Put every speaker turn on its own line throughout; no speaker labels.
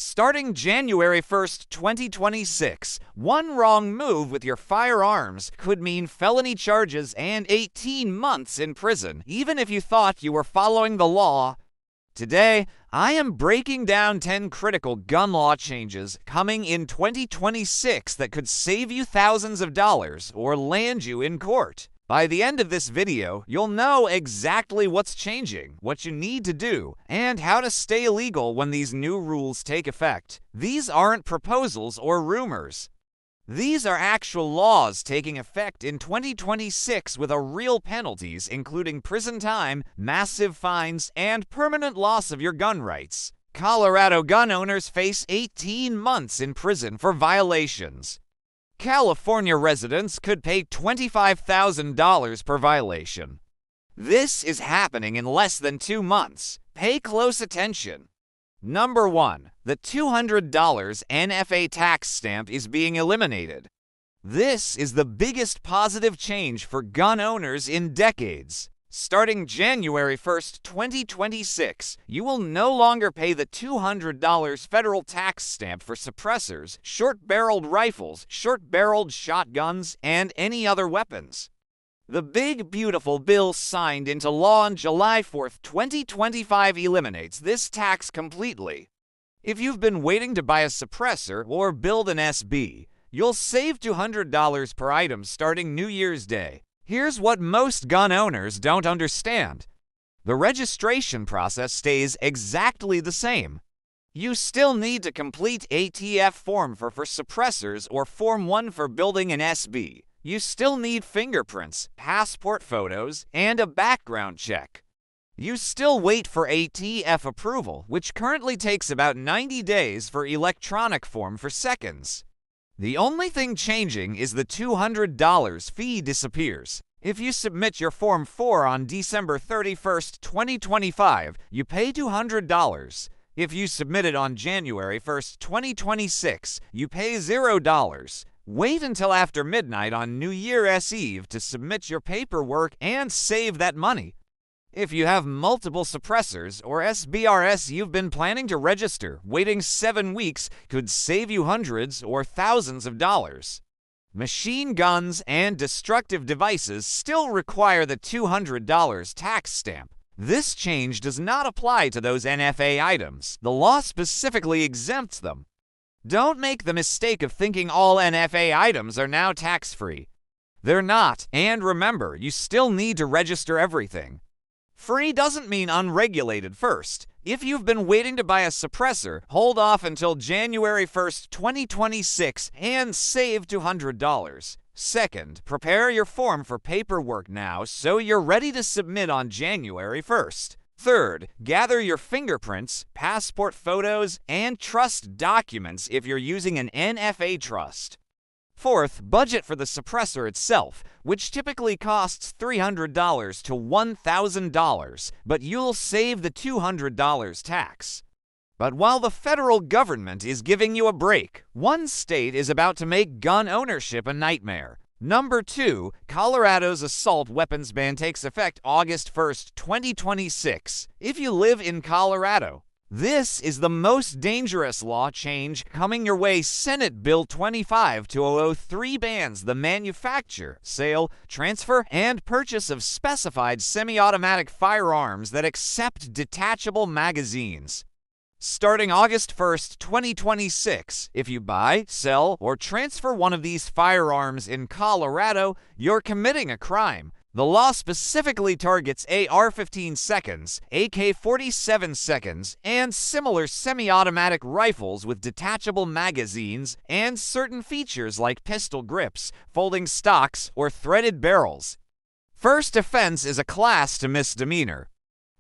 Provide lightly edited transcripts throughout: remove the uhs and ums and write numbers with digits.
Starting January 1st, 2026, one wrong move with your firearms could mean felony charges and 18 months in prison, even if you thought you were following the law. Today, I am breaking down 10 critical gun law changes coming in 2026 that could save you thousands of dollars or land you in court. By the end of this video, you'll know exactly what's changing, what you need to do, and how to stay legal when these new rules take effect. These aren't proposals or rumors. These are actual laws taking effect in 2026 with real penalties, including prison time, massive fines, and permanent loss of your gun rights. Colorado gun owners face 18 months in prison for violations. California residents could pay $25,000 per violation. This is happening in less than 2 months. Pay close attention. Number 1. The $200 NFA tax stamp is being eliminated. This is the biggest positive change for gun owners in decades. Starting January 1st, 2026, you will no longer pay the $200 federal tax stamp for suppressors, short-barreled rifles, short-barreled shotguns, and any other weapons. The big, beautiful bill signed into law on July 4th, 2025 eliminates this tax completely. If you've been waiting to buy a suppressor or build an SB, you'll save $200 per item starting New Year's Day. Here's what most gun owners don't understand. The registration process stays exactly the same. You still need to complete ATF Form for suppressors or Form 1 for building an SB. You still need fingerprints, passport photos, and a background check. You still wait for ATF approval, which currently takes about 90 days for electronic form for seconds. The only thing changing is the $200 fee disappears. If you submit your Form 4 on December 31st, 2025, you pay $200. If you submit it on January 1st, 2026, you pay $0. Wait until after midnight on New Year's Eve to submit your paperwork and save that money. If you have multiple suppressors or SBRs you've been planning to register, waiting 7 weeks could save you hundreds or thousands of dollars. Machine guns and destructive devices still require the $200 tax stamp. This change does not apply to those NFA items. The law specifically exempts them. Don't make the mistake of thinking all NFA items are now tax-free. They're not, and remember, you still need to register everything. Free doesn't mean unregulated first. If you've been waiting to buy a suppressor, hold off until January 1st, 2026 and save $200. Second, prepare your form for paperwork now so you're ready to submit on January 1st. Third, gather your fingerprints, passport photos, and trust documents if you're using an NFA trust. Fourth, budget for the suppressor itself, which typically costs $300 to $1,000, but you'll save the $200 tax. But while the federal government is giving you a break, one state is about to make gun ownership a nightmare. Number 2, Colorado's assault weapons ban takes effect August 1st, 2026. If you live in Colorado, this is the most dangerous law change coming your way. Senate Bill 25-2003 bans the manufacture, sale, transfer, and purchase of specified semi-automatic firearms that accept detachable magazines. Starting August 1st, 2026, if you buy, sell, or transfer one of these firearms in Colorado, you're committing a crime. The law specifically targets AR-15 seconds, AK-47 seconds, and similar semi-automatic rifles with detachable magazines and certain features like pistol grips, folding stocks, or threaded barrels. First offense is a class 2 misdemeanor.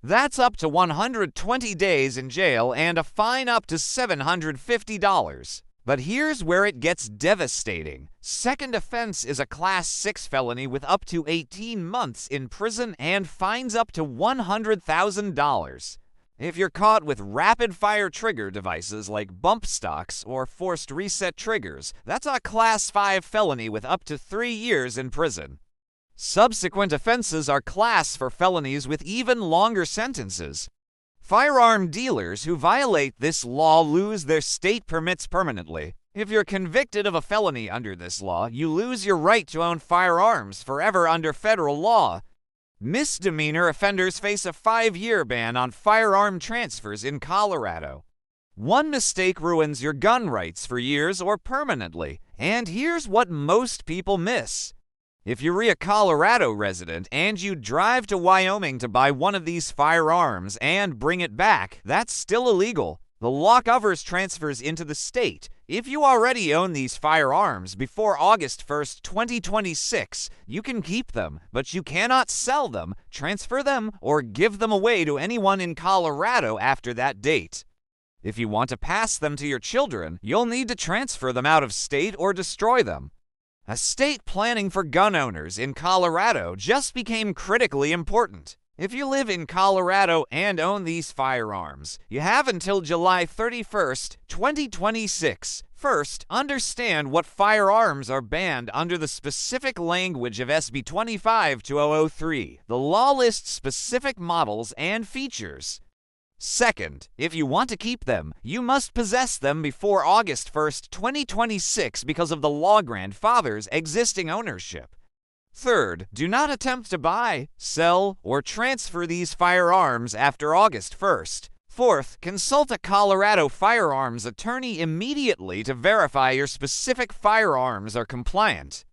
That's up to 120 days in jail and a fine up to $750. But here's where it gets devastating. Second offense is a Class 6 felony with up to 18 months in prison and fines up to $100,000. If you're caught with rapid-fire trigger devices like bump stocks or forced reset triggers, that's a Class 5 felony with up to 3 years in prison. Subsequent offenses are class 4 felonies with even longer sentences. Firearm dealers who violate this law lose their state permits permanently. If you're convicted of a felony under this law, you lose your right to own firearms forever under federal law. Misdemeanor offenders face a 5-year ban on firearm transfers in Colorado. One mistake ruins your gun rights for years or permanently, and here's what most people miss. If you're a Colorado resident and you drive to Wyoming to buy one of these firearms and bring it back, that's still illegal. The law covers transfers into the state. If you already own these firearms before August 1st, 2026, you can keep them, but you cannot sell them, transfer them, or give them away to anyone in Colorado after that date. If you want to pass them to your children, you'll need to transfer them out of state or destroy them. Estate planning for gun owners in Colorado just became critically important. If you live in Colorado and own these firearms, you have until July 31st, 2026. First, understand what firearms are banned under the specific language of SB 25-2003. The law lists specific models and features. Second, if you want to keep them, you must possess them before August 1st, 2026 because of the law grandfather's existing ownership. Third, do not attempt to buy, sell, or transfer these firearms after August 1st. Fourth, consult a Colorado firearms attorney immediately to verify your specific firearms are compliant.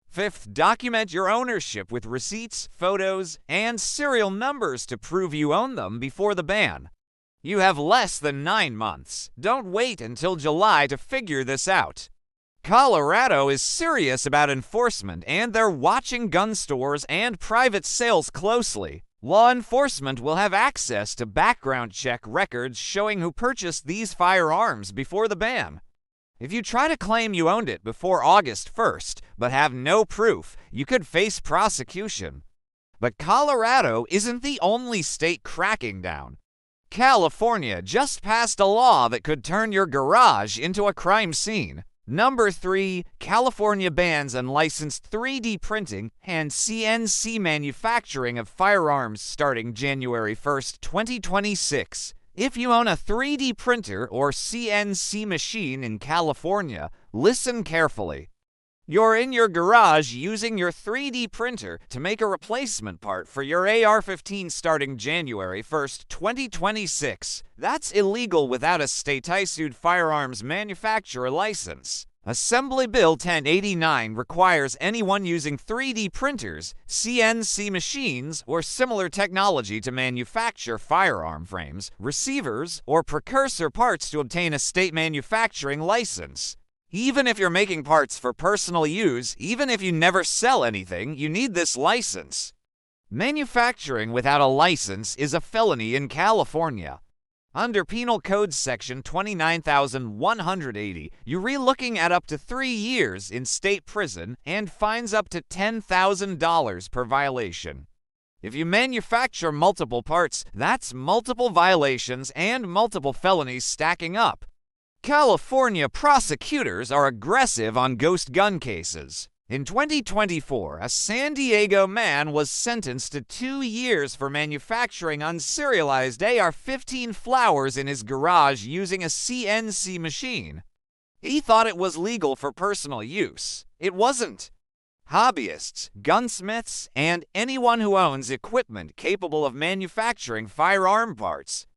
Fifth, document your ownership with receipts, photos, and serial numbers to prove you own them before the ban. You have less than 9 months. Don't wait until July to figure this out. Colorado is serious about enforcement, and they're watching gun stores and private sales closely. Law enforcement will have access to background check records showing who purchased these firearms before the ban. If you try to claim you owned it before August 1st, but have no proof, you could face prosecution. But Colorado isn't the only state cracking down. California just passed a law that could turn your garage into a crime scene. Number 3, California bans unlicensed 3D printing and CNC manufacturing of firearms starting January 1st, 2026. If you own a 3D printer or CNC machine in California, listen carefully. You're in your garage using your 3D printer to make a replacement part for your AR-15 starting January 1st, 2026. That's illegal without a state-issued firearms manufacturer license. Assembly Bill 1089 requires anyone using 3D printers, CNC machines, or similar technology to manufacture firearm frames, receivers, or precursor parts to obtain a state manufacturing license. Even if you're making parts for personal use, even if you never sell anything, you need this license. Manufacturing without a license is a felony in California. Under Penal Code Section 29,180, you're looking at up to 3 years in state prison and fines up to $10,000 per violation. If you manufacture multiple parts, that's multiple violations and multiple felonies stacking up. California prosecutors are aggressive on ghost gun cases. In 2024, a San Diego man was sentenced to 2 years for manufacturing unserialized AR-15 flowers in his garage using a CNC machine. He thought it was legal for personal use. It wasn't. Hobbyists, gunsmiths, and anyone who owns equipment capable of manufacturing firearm parts.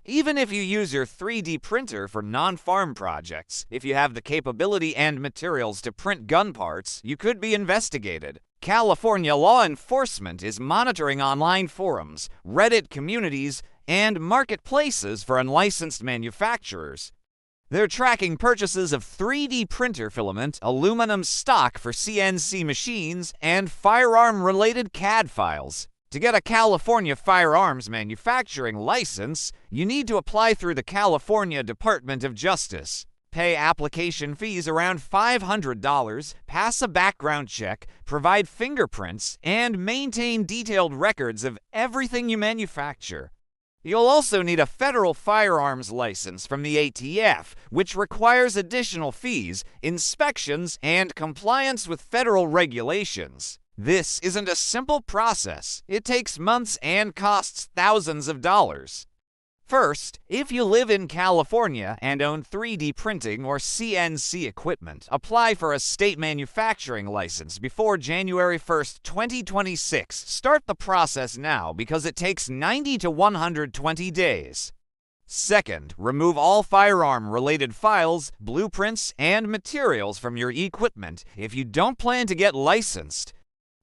Even if you use your 3D printer for non-farm projects, if you have the capability and materials to print gun parts, you could be investigated. California law enforcement is monitoring online forums, Reddit communities, and marketplaces for unlicensed manufacturers. They're tracking purchases of 3D printer filament, aluminum stock for CNC machines, and firearm-related CAD files. To get a California firearms manufacturing license, you need to apply through the California Department of Justice, pay application fees around $500, pass a background check, provide fingerprints, and maintain detailed records of everything you manufacture. You'll also need a federal firearms license from the ATF, which requires additional fees, inspections, and compliance with federal regulations. This isn't a simple process. It takes months and costs thousands of dollars. First, if you live in California and own 3D printing or CNC equipment, apply for a state manufacturing license before January 1st, 2026. Start the process now because it takes 90 to 120 days. Second, remove all firearm-related files, blueprints, and materials from your equipment if you don't plan to get licensed.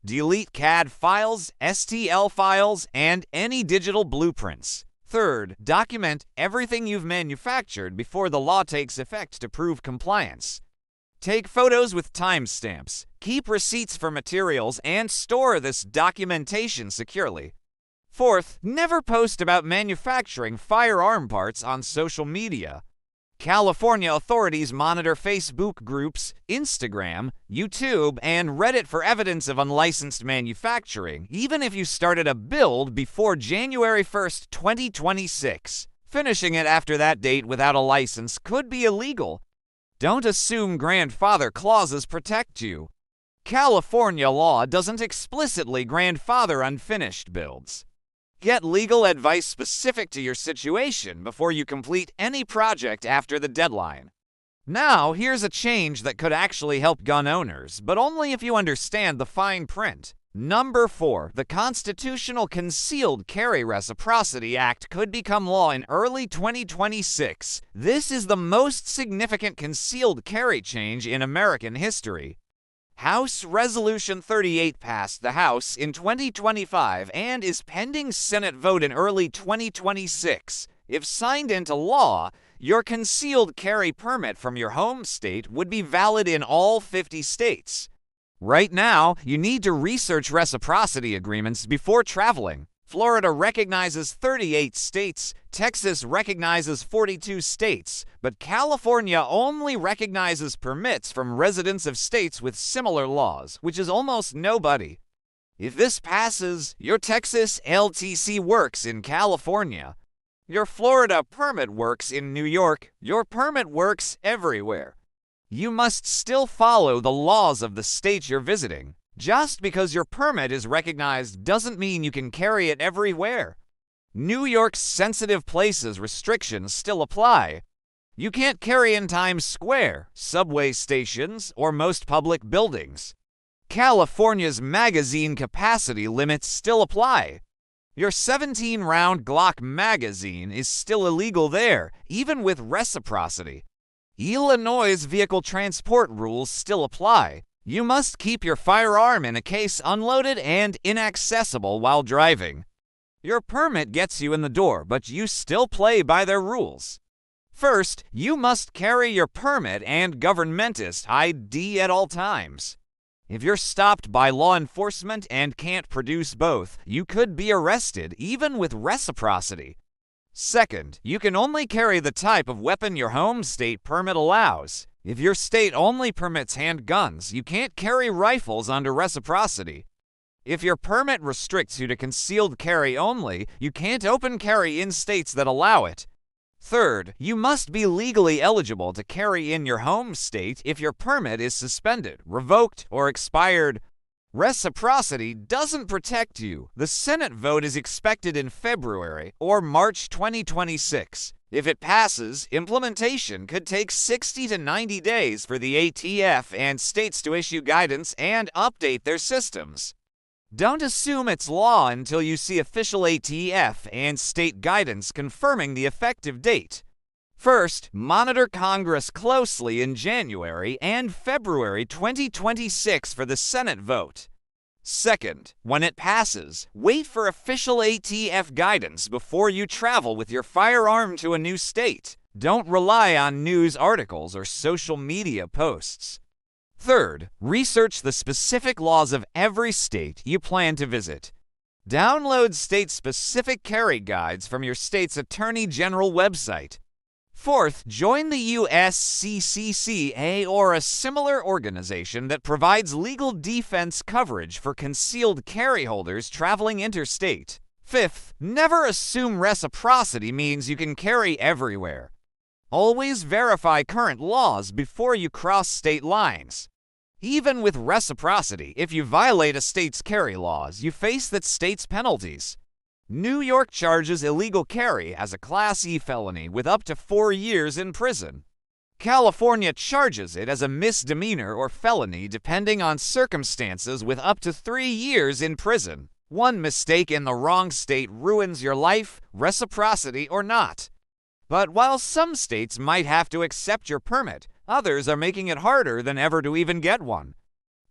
Delete CAD files, STL files, and any digital blueprints. Third, document everything you've manufactured before the law takes effect to prove compliance. Take photos with timestamps, keep receipts for materials, and store this documentation securely. Fourth, never post about manufacturing firearm parts on social media. California authorities monitor Facebook groups, Instagram, YouTube, and Reddit for evidence of unlicensed manufacturing, even if you started a build before January 1st, 2026. Finishing it after that date without a license could be illegal. Don't assume grandfather clauses protect you. California law doesn't explicitly grandfather unfinished builds. Get legal advice specific to your situation before you complete any project after the deadline. Now, here's a change that could actually help gun owners, but only if you understand the fine print. Number 4. The Constitutional Concealed Carry Reciprocity Act could become law in early 2026. This is the most significant concealed carry change in American history. House Resolution 38 passed the House in 2025 and is pending Senate vote in early 2026. If signed into law, your concealed carry permit from your home state would be valid in all 50 states. Right now, you need to research reciprocity agreements before traveling. Florida recognizes 38 states, Texas recognizes 42 states, but California only recognizes permits from residents of states with similar laws, which is almost nobody. If this passes, your Texas LTC works in California. Your Florida permit works in New York. Your permit works everywhere. You must still follow the laws of the state you're visiting. Just because your permit is recognized doesn't mean you can carry it everywhere. New York's sensitive places restrictions still apply. You can't carry in Times Square, subway stations, or most public buildings. California's magazine capacity limits still apply. Your 17-round Glock magazine is still illegal there, even with reciprocity. Illinois' vehicle transport rules still apply. You must keep your firearm in a case unloaded and inaccessible while driving. Your permit gets you in the door, but you still play by their rules. First, you must carry your permit and governmentist ID at all times. If you're stopped by law enforcement and can't produce both, you could be arrested, even with reciprocity. Second, you can only carry the type of weapon your home state permit allows. If your state only permits handguns, you can't carry rifles under reciprocity. If your permit restricts you to concealed carry only, you can't open carry in states that allow it. Third, you must be legally eligible to carry in your home state if your permit is suspended, revoked, or expired. Reciprocity doesn't protect you. The Senate vote is expected in February or March 2026. If it passes, implementation could take 60 to 90 days for the ATF and states to issue guidance and update their systems. Don't assume it's law until you see official ATF and state guidance confirming the effective date. First, monitor Congress closely in January and February 2026 for the Senate vote. Second, when it passes, wait for official ATF guidance before you travel with your firearm to a new state. Don't rely on news articles or social media posts. Third, research the specific laws of every state you plan to visit. Download state-specific carry guides from your state's Attorney General website. Fourth, join the USCCCA or a similar organization that provides legal defense coverage for concealed carry holders traveling interstate. Fifth, never assume reciprocity means you can carry everywhere. Always verify current laws before you cross state lines. Even with reciprocity, if you violate a state's carry laws, you face that state's penalties. New York charges illegal carry as a Class E felony with up to 4 years in prison. California charges it as a misdemeanor or felony depending on circumstances with up to 3 years in prison. One mistake in the wrong state ruins your life, reciprocity or not. But while some states might have to accept your permit, others are making it harder than ever to even get one.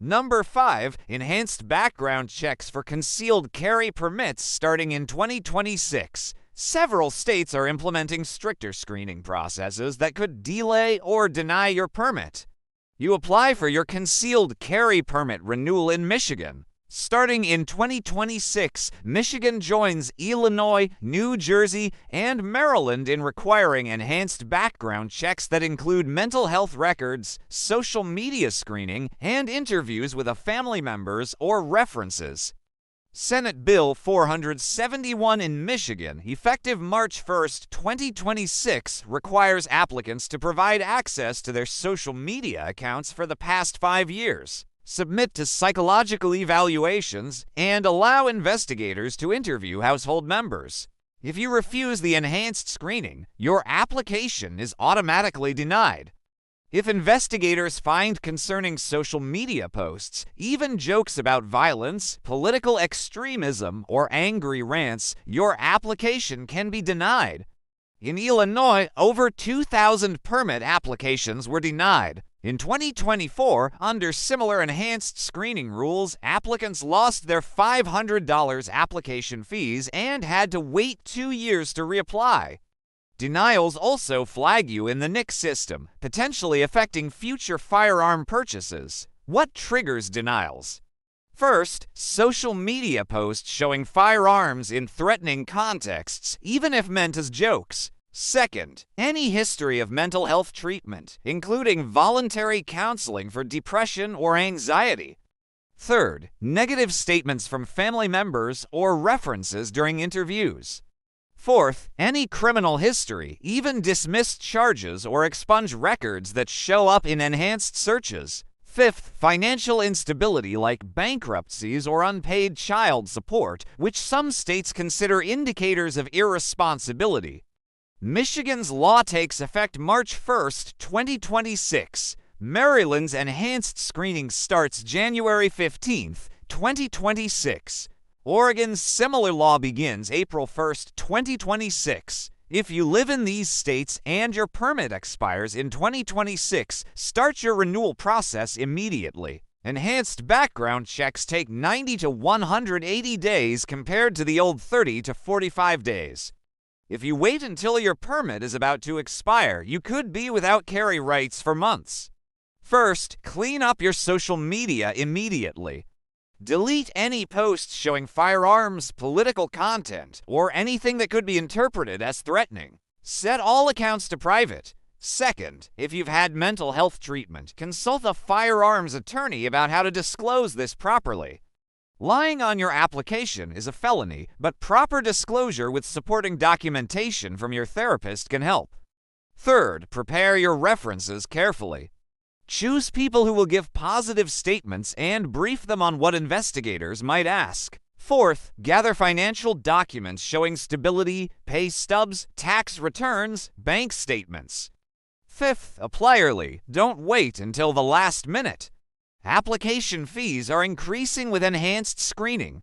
Number 5. Enhanced background checks for concealed carry permits starting in 2026. Several states are implementing stricter screening processes that could delay or deny your permit. You apply for your concealed carry permit renewal in Michigan. Starting in 2026, Michigan joins Illinois, New Jersey, and Maryland in requiring enhanced background checks that include mental health records, social media screening, and interviews with family members or references. Senate Bill 471 in Michigan, effective March 1, 2026, requires applicants to provide access to their social media accounts for the past 5 years, submit to psychological evaluations, and allow investigators to interview household members. If you refuse the enhanced screening, your application is automatically denied. If investigators find concerning social media posts, even jokes about violence, political extremism, or angry rants, your application can be denied. In Illinois, over 2,000 permit applications were denied. In 2024, under similar enhanced screening rules, applicants lost their $500 application fees and had to wait 2 years to reapply. Denials also flag you in the NICS system, potentially affecting future firearm purchases. What triggers denials? First, social media posts showing firearms in threatening contexts, even if meant as jokes. Second, any history of mental health treatment, including voluntary counseling for depression or anxiety. Third, negative statements from family members or references during interviews. Fourth, any criminal history, even dismissed charges or expunged records that show up in enhanced searches. Fifth, financial instability like bankruptcies or unpaid child support, which some states consider indicators of irresponsibility. Michigan's law takes effect March 1, 2026. Maryland's enhanced screening starts January 15, 2026. Oregon's similar law begins April 1, 2026. If you live in these states and your permit expires in 2026, start your renewal process immediately. Enhanced background checks take 90 to 180 days compared to the old 30 to 45 days. If you wait until your permit is about to expire, you could be without carry rights for months. First, clean up your social media immediately. Delete any posts showing firearms, political content, or anything that could be interpreted as threatening. Set all accounts to private. Second, if you've had mental health treatment, consult a firearms attorney about how to disclose this properly. Lying on your application is a felony, but proper disclosure with supporting documentation from your therapist can help. Third, prepare your references carefully. Choose people who will give positive statements and brief them on what investigators might ask. Fourth, gather financial documents showing stability, pay stubs, tax returns, bank statements. Fifth, apply early. Don't wait until the last minute. Application fees are increasing with enhanced screening.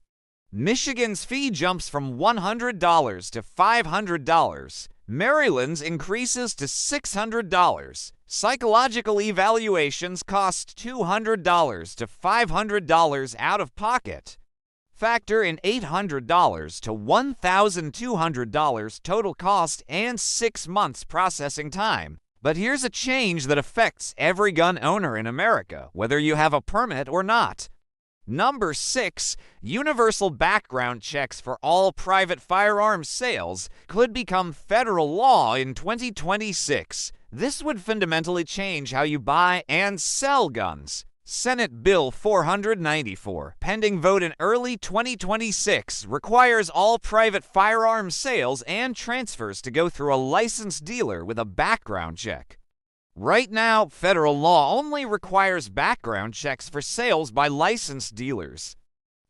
Michigan's fee jumps from $100 to $500. Maryland's increases to $600. Psychological evaluations cost $200 to $500 out of pocket. Factor in $800 to $1,200 total cost and 6 months processing time. But here's a change that affects every gun owner in America, whether you have a permit or not. Number 6, universal background checks for all private firearms sales could become federal law in 2026. This would fundamentally change how you buy and sell guns. Senate Bill 494, pending vote in early 2026, requires all private firearms sales and transfers to go through a licensed dealer with a background check. Right now, federal law only requires background checks for sales by licensed dealers.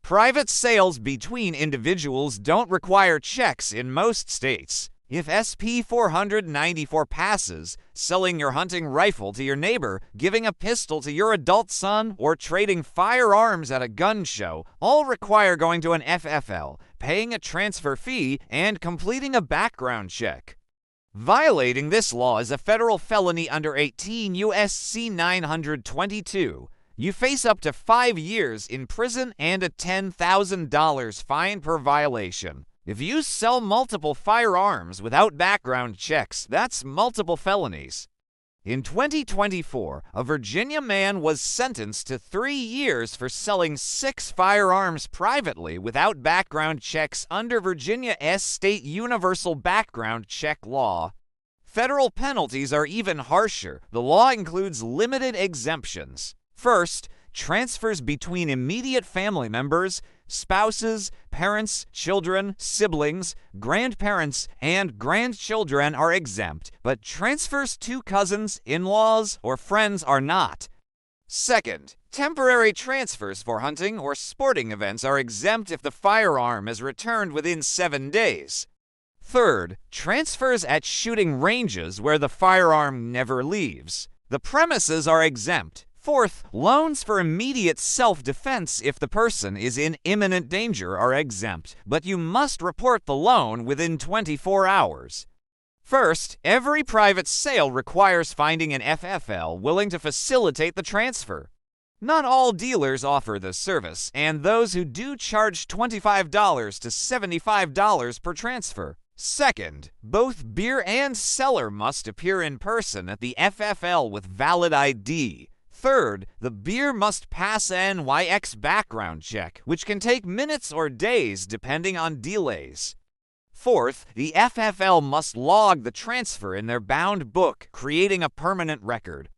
Private sales between individuals don't require checks in most states. If SP 494 passes, selling your hunting rifle to your neighbor, giving a pistol to your adult son, or trading firearms at a gun show all require going to an FFL, paying a transfer fee, and completing a background check. Violating this law is a federal felony under 18 U.S.C. 922. You face up to 5 years in prison and a $10,000 fine per violation. If you sell multiple firearms without background checks, that's multiple felonies. In 2024, a Virginia man was sentenced to 3 years for selling 6 firearms privately without background checks under Virginia's state universal background check law. Federal penalties are even harsher. The law includes limited exemptions. First, transfers between immediate family members, spouses, parents, children, siblings, grandparents, and grandchildren are exempt, but transfers to cousins, in-laws, or friends are not. Second, temporary transfers for hunting or sporting events are exempt if the firearm is returned within 7 days. Third, transfers at shooting ranges where the firearm never leaves. The premises are exempt. Fourth, loans for immediate self-defense if the person is in imminent danger are exempt, but you must report the loan within 24 hours. First, every private sale requires finding an FFL willing to facilitate the transfer. Not all dealers offer this service, and those who do charge $25 to $75 per transfer. Second, both beer and seller must appear in person at the FFL with valid ID. Third, the beer must pass an NYX background check, which can take minutes or days depending on delays. Fourth, the FFL must log the transfer in their bound book, creating a permanent record.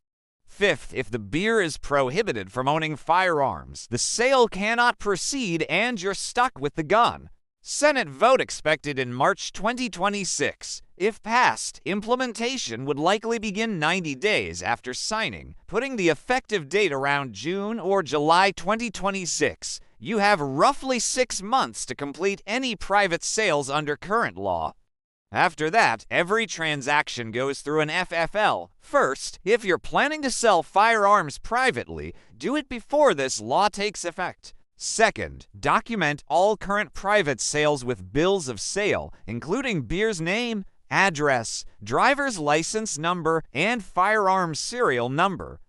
Fifth, if the beer is prohibited from owning firearms, the sale cannot proceed and you're stuck with the gun. Senate vote expected in March 2026. If passed, implementation would likely begin 90 days after signing, putting the effective date around June or July 2026. You have roughly 6 months to complete any private sales under current law. After that, every transaction goes through an FFL. First, if you're planning to sell firearms privately, do it before this law takes effect. Second, document all current private sales with bills of sale, including beer's name, address, driver's license number, and firearm serial number.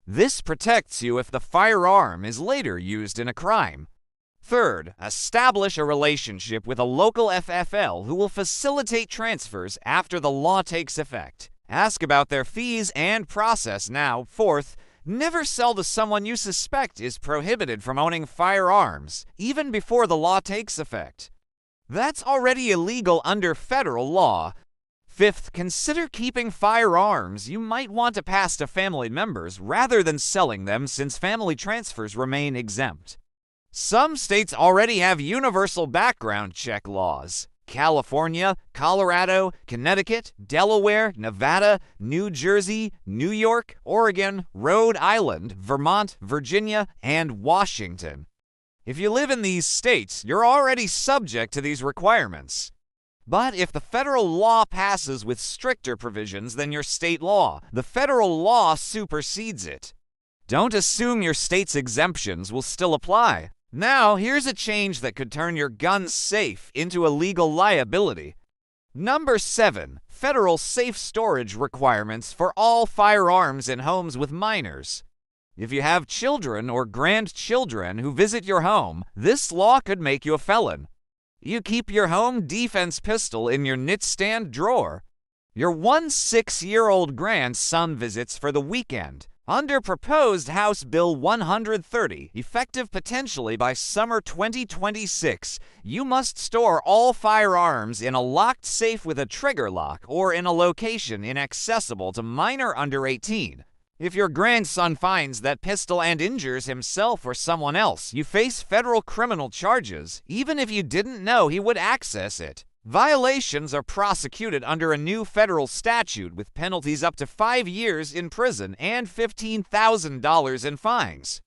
This protects you if the firearm is later used in a crime. Third, establish a relationship with a local FFL who will facilitate transfers after the law takes effect. Ask about their fees and process now. Fourth, never sell to someone you suspect is prohibited from owning firearms, even before the law takes effect. That's already illegal under federal law. Fifth, consider keeping firearms you might want to pass to family members rather than selling them, since family transfers remain exempt. Some states already have universal background check laws. California, Colorado, Connecticut, Delaware, Nevada, New Jersey, New York, Oregon, Rhode Island, Vermont, Virginia, and Washington. If you live in these states, you're already subject to these requirements. But if the federal law passes with stricter provisions than your state law, the federal law supersedes it. Don't assume your state's exemptions will still apply. Now, here's a change that could turn your gun safe into a legal liability. Number 7. Federal safe storage requirements for all firearms in homes with minors. If you have children or grandchildren who visit your home, this law could make you a felon. You keep your home defense pistol in your nightstand drawer. Your 6-year-old grandson visits for the weekend. Under proposed House Bill 130, effective potentially by summer 2026, you must store all firearms in a locked safe with a trigger lock or in a location inaccessible to minor under 18. If your grandson finds that pistol and injures himself or someone else, you face federal criminal charges, even if you didn't know he would access it. Violations are prosecuted under a new federal statute with penalties up to 5 years in prison and $15,000 in fines.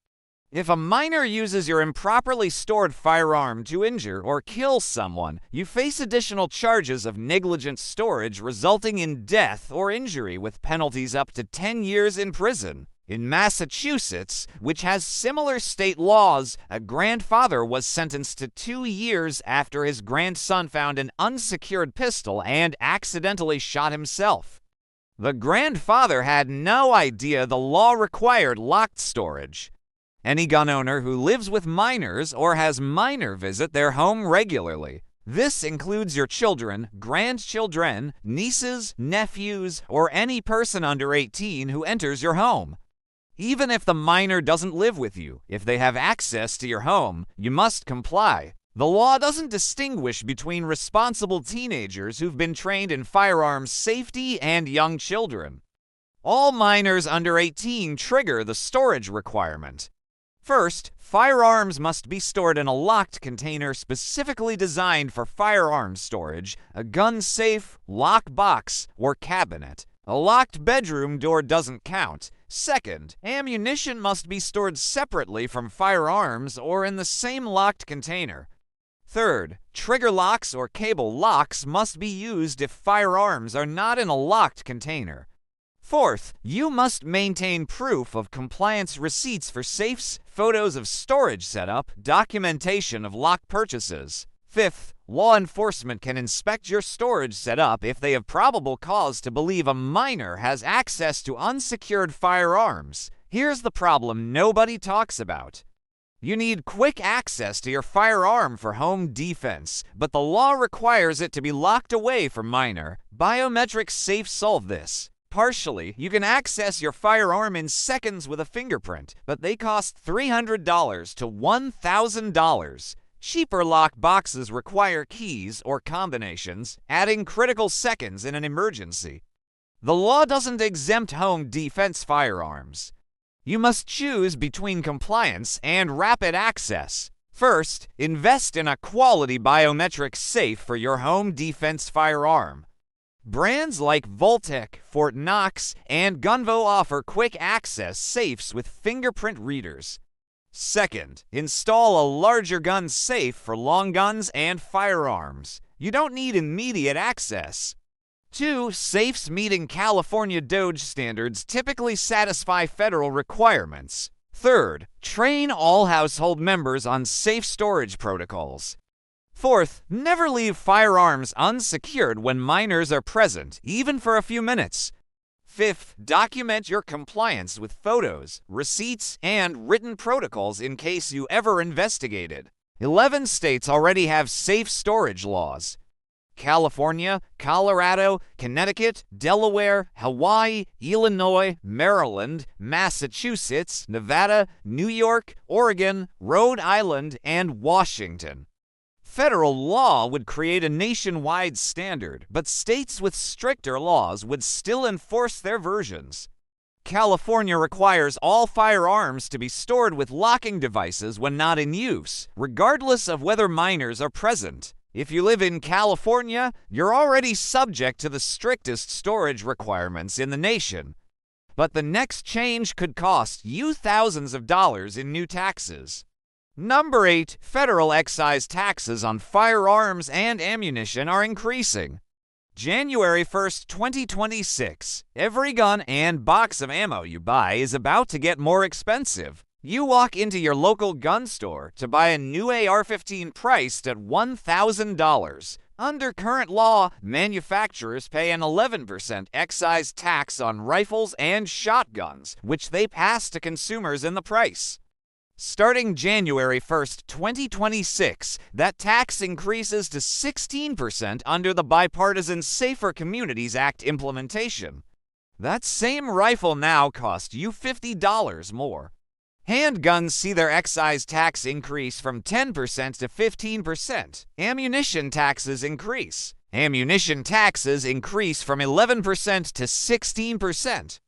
If a minor uses your improperly stored firearm to injure or kill someone, you face additional charges of negligent storage resulting in death or injury with penalties up to 10 years in prison. In Massachusetts, which has similar state laws, a grandfather was sentenced to 2 years after his grandson found an unsecured pistol and accidentally shot himself. The grandfather had no idea the law required locked storage. Any gun owner who lives with minors or has minor visit their home regularly. This includes your children, grandchildren, nieces, nephews, or any person under 18 who enters your home. Even if the minor doesn't live with you, if they have access to your home, you must comply. The law doesn't distinguish between responsible teenagers who've been trained in firearms safety and young children. All minors under 18 trigger the storage requirement. First, firearms must be stored in a locked container specifically designed for firearms storage, a gun safe, lock box, or cabinet. A locked bedroom door doesn't count. Second, ammunition must be stored separately from firearms or in the same locked container. Third, trigger locks or cable locks must be used if firearms are not in a locked container. Fourth, you must maintain proof of compliance receipts for safes, photos of storage setup, documentation of lock purchases. Fifth, law enforcement can inspect your storage setup if they have probable cause to believe a minor has access to unsecured firearms. Here's the problem nobody talks about. You need quick access to your firearm for home defense, but the law requires it to be locked away from minor. Biometric safes solve this. Partially, you can access your firearm in seconds with a fingerprint, but they cost $300 to $1,000. Cheaper lock boxes require keys or combinations, adding critical seconds in an emergency. The law doesn't exempt home defense firearms. You must choose between compliance and rapid access. First, invest in a quality biometric safe for your home defense firearm. Brands like Voltec, Fort Knox, and Gunvo offer quick access safes with fingerprint readers. Second, install a larger gun safe for long guns and firearms. You don't need immediate access. 2. Safes meeting California DOJ standards typically satisfy federal requirements. Third, train all household members on safe storage protocols. Fourth, never leave firearms unsecured when minors are present, even for a few minutes. Fifth, document your compliance with photos, receipts, and written protocols in case you ever investigated. 11 states already have safe storage laws. California, Colorado, Connecticut, Delaware, Hawaii, Illinois, Maryland, Massachusetts, Nevada, New York, Oregon, Rhode Island, and Washington. Federal law would create a nationwide standard, but states with stricter laws would still enforce their versions. California requires all firearms to be stored with locking devices when not in use, regardless of whether minors are present. If you live in California, you're already subject to the strictest storage requirements in the nation. But the next change could cost you thousands of dollars in new taxes. Number 8, federal excise taxes on firearms and ammunition are increasing. January 1st, 2026, every gun and box of ammo you buy is about to get more expensive. You walk into your local gun store to buy a new AR-15 priced at $1,000. Under current law, manufacturers pay an 11% excise tax on rifles and shotguns, which they pass to consumers in the price. Starting January 1st, 2026, that tax increases to 16% under the Bipartisan Safer Communities Act implementation. That same rifle now costs you $50 more. Handguns see their excise tax increase from 10% to 15%. Ammunition taxes increase. Ammunition taxes increase from 11% to 16%.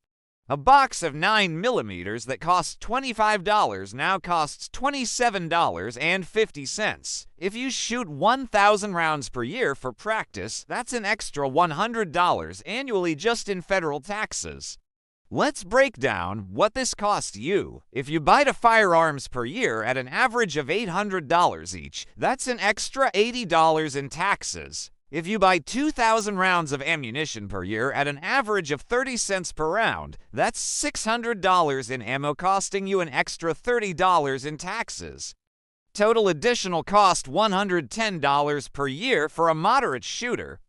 A box of 9mm that costs $25 now costs $27.50. If you shoot 1,000 rounds per year for practice, that's an extra $100 annually just in federal taxes. Let's break down what this costs you. If you buy the firearms per year at an average of $800 each, that's an extra $80 in taxes. If you buy 2,000 rounds of ammunition per year at an average of 30 cents per round, that's $600 in ammo, costing you an extra $30 in taxes. Total additional cost $110 per year for a moderate shooter.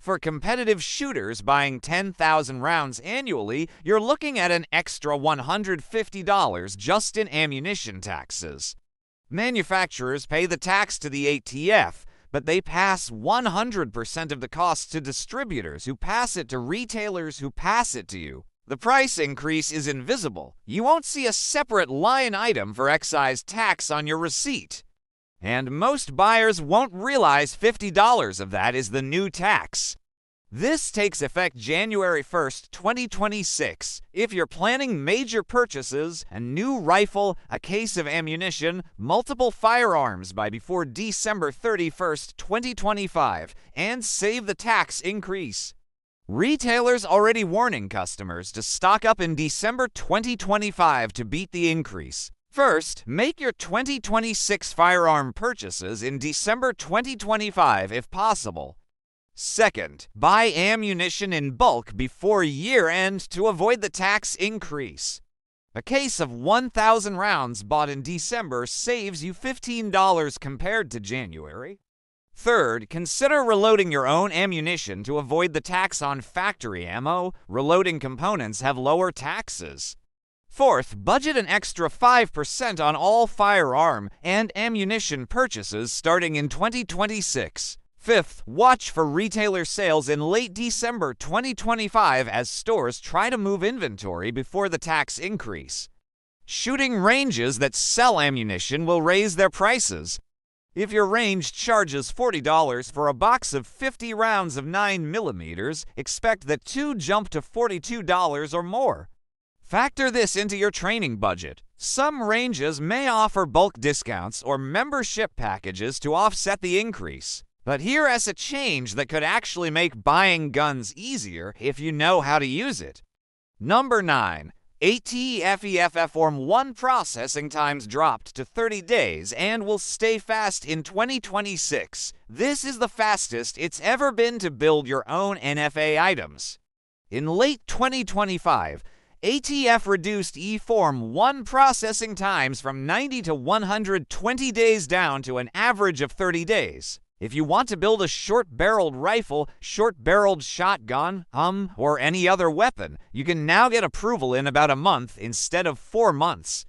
For competitive shooters buying 10,000 rounds annually, you're looking at an extra $150 just in ammunition taxes. Manufacturers pay the tax to the ATF, but they pass 100% of the cost to distributors who pass it to retailers who pass it to you. The price increase is invisible. You won't see a separate line item for excise tax on your receipt. And most buyers won't realize $50 of that is the new tax. This takes effect January 1st, 2026. If you're planning major purchases, a new rifle, a case of ammunition, multiple firearms by before December 31st, 2025, and save the tax increase. Retailers already warning customers to stock up in December 2025 to beat the increase. First, make your 2026 firearm purchases in December 2025 if possible. Second, buy ammunition in bulk before year-end to avoid the tax increase. A case of 1,000 rounds bought in December saves you $15 compared to January. Third, consider reloading your own ammunition to avoid the tax on factory ammo. Reloading components have lower taxes. Fourth, budget an extra 5% on all firearm and ammunition purchases starting in 2026. Fifth, watch for retailer sales in late December 2025 as stores try to move inventory before the tax increase. Shooting ranges that sell ammunition will raise their prices. If your range charges $40 for a box of 50 rounds of 9mm, expect that 2 jump to $42 or more. Factor this into your training budget. Some ranges may offer bulk discounts or membership packages to offset the increase. But here is a change that could actually make buying guns easier if you know how to use it. Number 9. ATF Form 1 processing times dropped to 30 days and will stay fast in 2026. This is the fastest it's ever been to build your own NFA items. In late 2025, ATF reduced E-Form 1 processing times from 90 to 120 days down to an average of 30 days. If you want to build a short-barreled rifle, short-barreled shotgun, or any other weapon, you can now get approval in about a month instead of 4 months.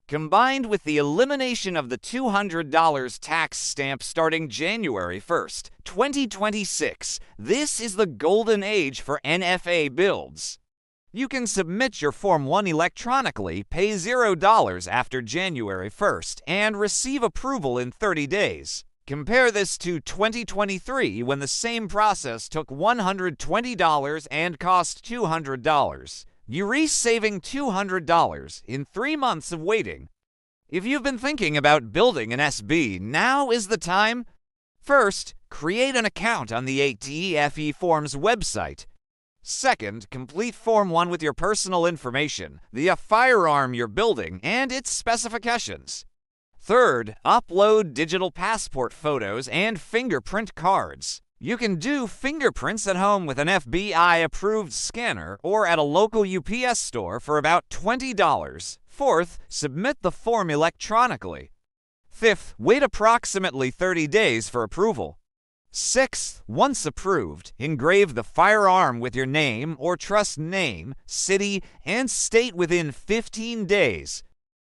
Combined with the elimination of the $200 tax stamp starting January 1st, 2026, this is the golden age for NFA builds. You can submit your Form 1 electronically, pay $0 after January 1st, and receive approval in 30 days. Compare this to 2023 when the same process took $120 and cost $200. You're saving $200 in 3 months of waiting. If you've been thinking about building an SB, now is the time. First, create an account on the ATF Forms website. Second, complete Form 1 with your personal information, the firearm you're building, and its specifications. Third, upload digital passport photos and fingerprint cards. You can do fingerprints at home with an FBI-approved scanner or at a local UPS store for about $20. Fourth, submit the form electronically. Fifth, wait approximately 30 days for approval. Sixth, once approved, engrave the firearm with your name or trust name, city, and state within 15 days.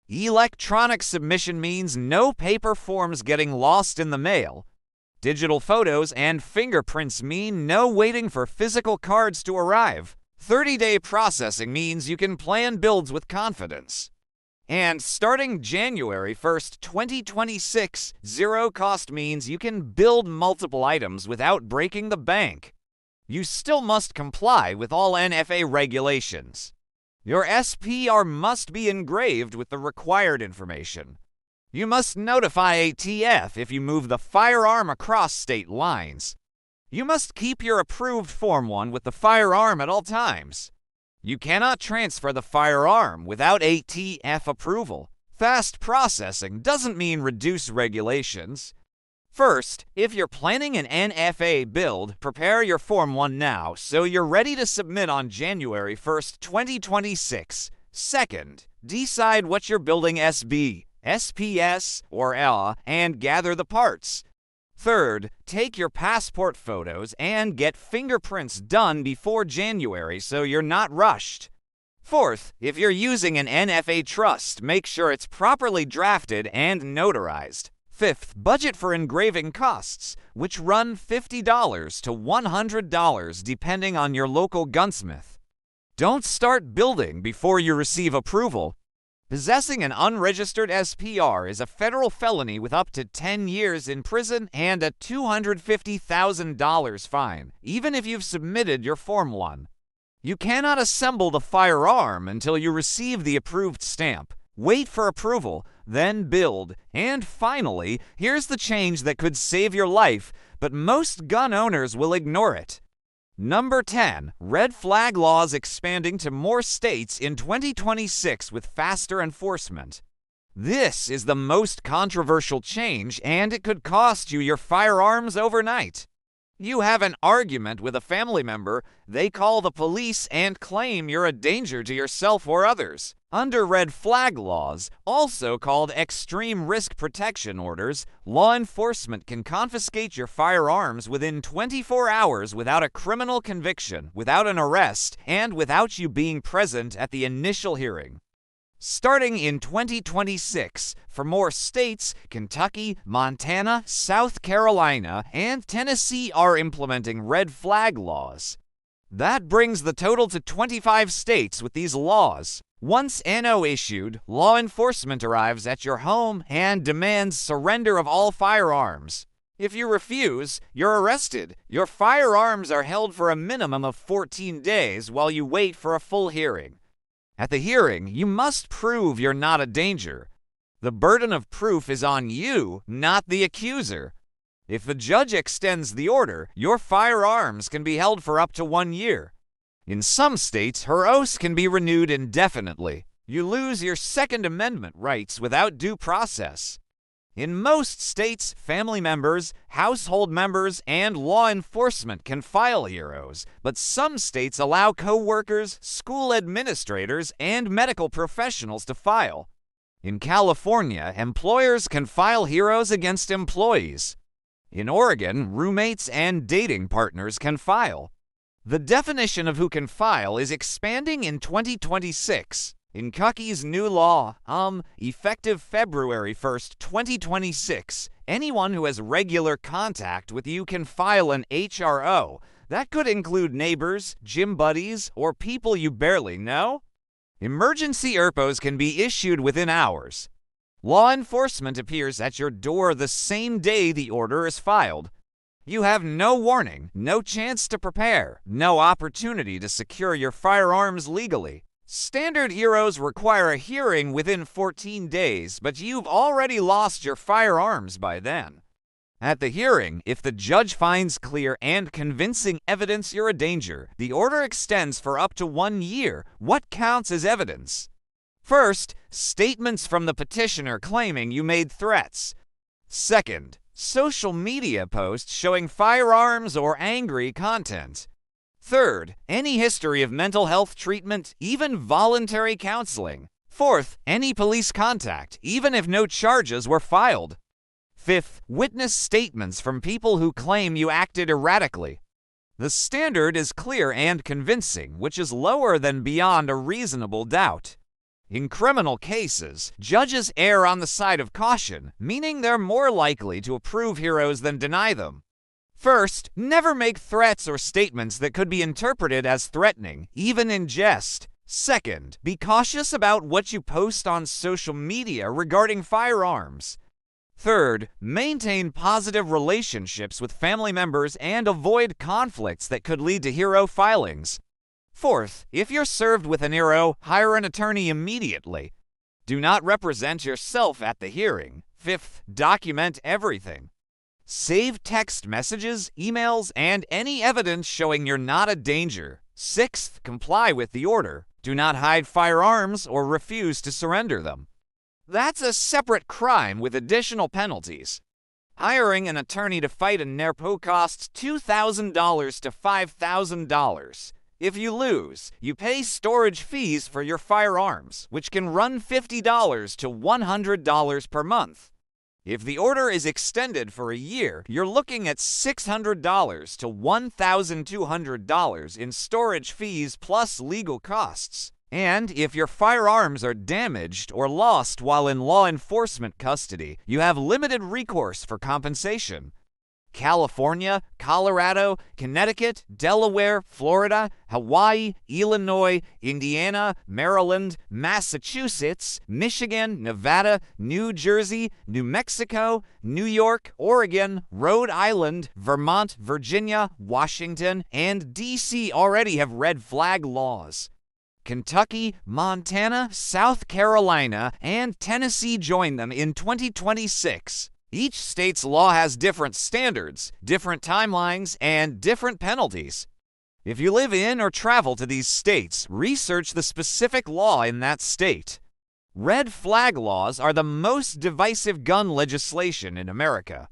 Electronic submission means no paper forms getting lost in the mail. Digital photos and fingerprints mean no waiting for physical cards to arrive. 30-day processing means you can plan builds with confidence. And starting January 1st, 2026, zero cost means you can build multiple items without breaking the bank. You still must comply with all NFA regulations. Your SPR must be engraved with the required information. You must notify ATF if you move the firearm across state lines. You must keep your approved Form 1 with the firearm at all times. You cannot transfer the firearm without ATF approval. Fast processing doesn't mean reduce regulations. First, if you're planning an NFA build, prepare your Form 1 now so you're ready to submit on January 1st, 2026. Second, decide what you're building SB, SPS, or LA and gather the parts. Third, take your passport photos and get fingerprints done before January so you're not rushed. Fourth, if you're using an NFA trust, make sure it's properly drafted and notarized. Fifth, budget for engraving costs, which run $50 to $100 depending on your local gunsmith. Don't start building before you receive approval. Possessing an unregistered SPR is a federal felony with up to 10 years in prison and a $250,000 fine, even if you've submitted your Form 1. You cannot assemble the firearm until you receive the approved stamp. Wait for approval, then build. And finally, here's the change that could save your life, but most gun owners will ignore it. Number 10. Red flag laws expanding to more states in 2026 with faster enforcement. This is the most controversial change, and it could cost you your firearms overnight. You have an argument with a family member, they call the police and claim you're a danger to yourself or others. Under red flag laws, also called extreme risk protection orders, law enforcement can confiscate your firearms within 24 hours without a criminal conviction, without an arrest, and without you being present at the initial hearing. Starting in 2026, for more states, Kentucky, Montana, South Carolina, and Tennessee are implementing red flag laws. That brings the total to 25 states with these laws. Once NO issued, law enforcement arrives at your home and demands surrender of all firearms. If you refuse, you're arrested. Your firearms are held for a minimum of 14 days while you wait for a full hearing. At the hearing, you must prove you're not a danger. The burden of proof is on you, not the accuser. If the judge extends the order, your firearms can be held for up to 1 year. In some states, her oath can be renewed indefinitely. You lose your Second Amendment rights without due process. In most states, family members, household members, and law enforcement can file heroes, but some states allow co-workers, school administrators, and medical professionals to file. In California, employers can file heroes against employees. In Oregon, roommates and dating partners can file. The definition of who can file is expanding in 2026. In Kentucky's new law, effective February 1st, 2026, anyone who has regular contact with you can file an HRO. That could include neighbors, gym buddies, or people you barely know. Emergency ERPOs can be issued within hours. Law enforcement appears at your door the same day the order is filed. You have no warning, no chance to prepare, no opportunity to secure your firearms legally. Standard heroes require a hearing within 14 days, but you've already lost your firearms by then. At the hearing, if the judge finds clear and convincing evidence you're a danger, the order extends for up to 1 year. What counts as evidence? First, statements from the petitioner claiming you made threats. Second, social media posts showing firearms or angry content. Third, any history of mental health treatment, even voluntary counseling. Fourth, any police contact, even if no charges were filed. Fifth, witness statements from people who claim you acted erratically. The standard is clear and convincing, which is lower than beyond a reasonable doubt. In criminal cases, judges err on the side of caution, meaning they're more likely to approve heroes than deny them. First, never make threats or statements that could be interpreted as threatening, even in jest. Second, be cautious about what you post on social media regarding firearms. Third, maintain positive relationships with family members and avoid conflicts that could lead to hero filings. Fourth, if you're served with an hero, hire an attorney immediately. Do not represent yourself at the hearing. Fifth, document everything. Save text messages, emails, and any evidence showing you're not a danger. Sixth, comply with the order. Do not hide firearms or refuse to surrender them. That's a separate crime with additional penalties. Hiring an attorney to fight a NERPO costs $2,000 to $5,000. If you lose, you pay storage fees for your firearms, which can run $50 to $100 per month. If the order is extended for a year, you're looking at $600 to $1,200 in storage fees plus legal costs. And if your firearms are damaged or lost while in law enforcement custody, you have limited recourse for compensation. California, Colorado, Connecticut, Delaware, Florida, Hawaii, Illinois, Indiana, Maryland, Massachusetts, Michigan, Nevada, New Jersey, New Mexico, New York, Oregon, Rhode Island, Vermont, Virginia, Washington, and D.C. already have red flag laws. Kentucky, Montana, South Carolina, and Tennessee join them in 2026. Each state's law has different standards, different timelines, and different penalties. If you live in or travel to these states, research the specific law in that state. Red flag laws are the most divisive gun legislation in America.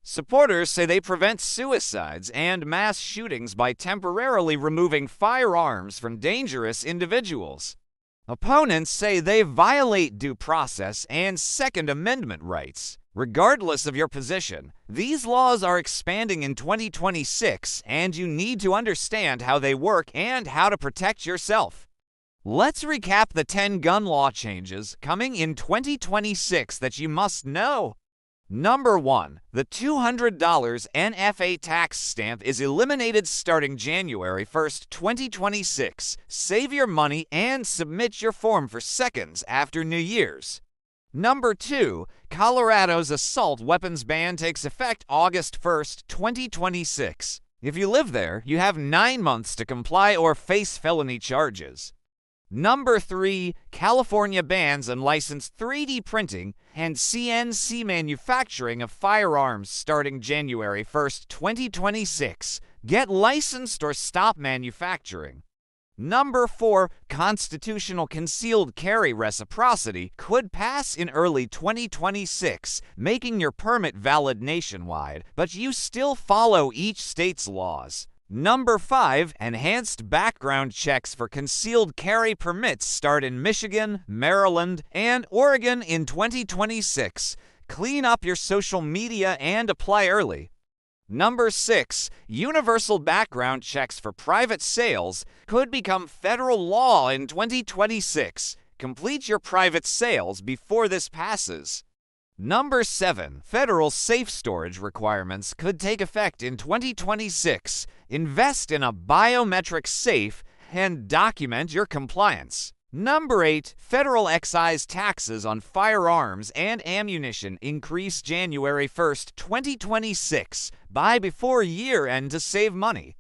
Supporters say they prevent suicides and mass shootings by temporarily removing firearms from dangerous individuals. Opponents say they violate due process and Second Amendment rights. Regardless of your position, these laws are expanding in 2026, and you need to understand how they work and how to protect yourself. Let's recap the 10 gun law changes coming in 2026 that you must know. Number 1. The $200 NFA tax stamp is eliminated starting January 1st, 2026. Save your money and submit your form for seconds after New Year's. Number 2. Colorado's assault weapons ban takes effect August 1st, 2026. If you live there, you have 9 months to comply or face felony charges. Number 3. California bans unlicensed 3D printing and CNC manufacturing of firearms starting January 1st, 2026. Get licensed or stop manufacturing. Number 4. Constitutional concealed carry reciprocity could pass in early 2026, making your permit valid nationwide, but you still follow each state's laws. Number 5. Enhanced background checks for concealed carry permits start in Michigan, Maryland, and Oregon in 2026. Clean up your social media and apply early. Number 6. Universal background checks for private sales could become federal law in 2026. Complete your private sales before this passes. Number 7. Federal safe storage requirements could take effect in 2026. Invest in a biometric safe and document your compliance. Number 8. Federal excise taxes on firearms and ammunition increase January 1st, 2026. Buy before year-end to save money.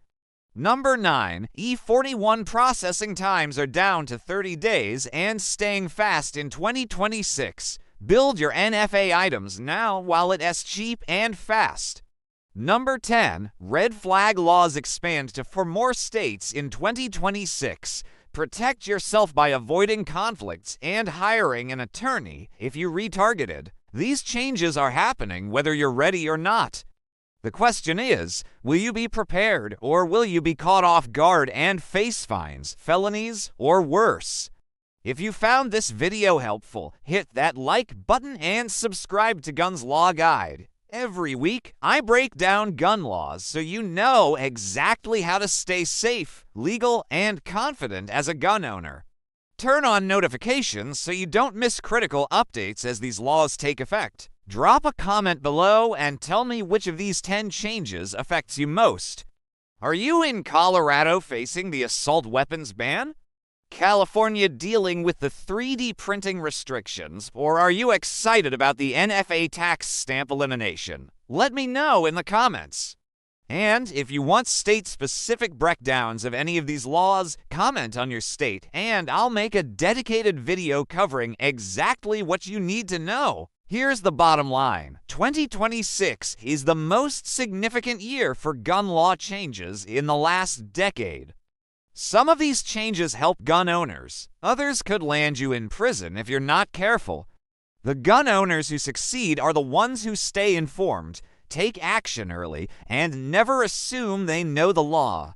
Number 9. E41 processing times are down to 30 days and staying fast in 2026. Build your NFA items now while it's cheap and fast. Number 10. Red flag laws expand to 4 more states in 2026. Protect yourself by avoiding conflicts and hiring an attorney if you're retargeted. These changes are happening whether you're ready or not. The question is, will you be prepared or will you be caught off guard and face fines, felonies, or worse? If you found this video helpful, hit that like button and subscribe to Guns Law Guide. Every week, I break down gun laws so you know exactly how to stay safe, legal, and confident as a gun owner. Turn on notifications so you don't miss critical updates as these laws take effect. Drop a comment below and tell me which of these 10 changes affects you most. Are you in Colorado facing the assault weapons ban? California dealing with the 3D printing restrictions, or are you excited about the NFA tax stamp elimination? Let me know in the comments. And if you want state-specific breakdowns of any of these laws, comment on your state, and I'll make a dedicated video covering exactly what you need to know. Here's the bottom line. 2026 is the most significant year for gun law changes in the last decade. Some of these changes help gun owners. Others could land you in prison if you're not careful. The gun owners who succeed are the ones who stay informed, take action early, and never assume they know the law.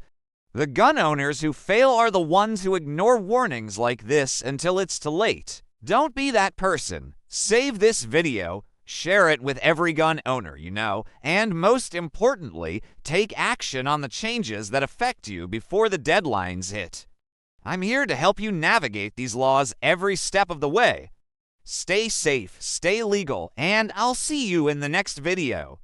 The gun owners who fail are the ones who ignore warnings like this until it's too late. Don't be that person. Save this video, share it with every gun owner you know, and most importantly, take action on the changes that affect you before the deadlines hit. I'm here to help you navigate these laws every step of the way. Stay safe, stay legal, and I'll see you in the next video.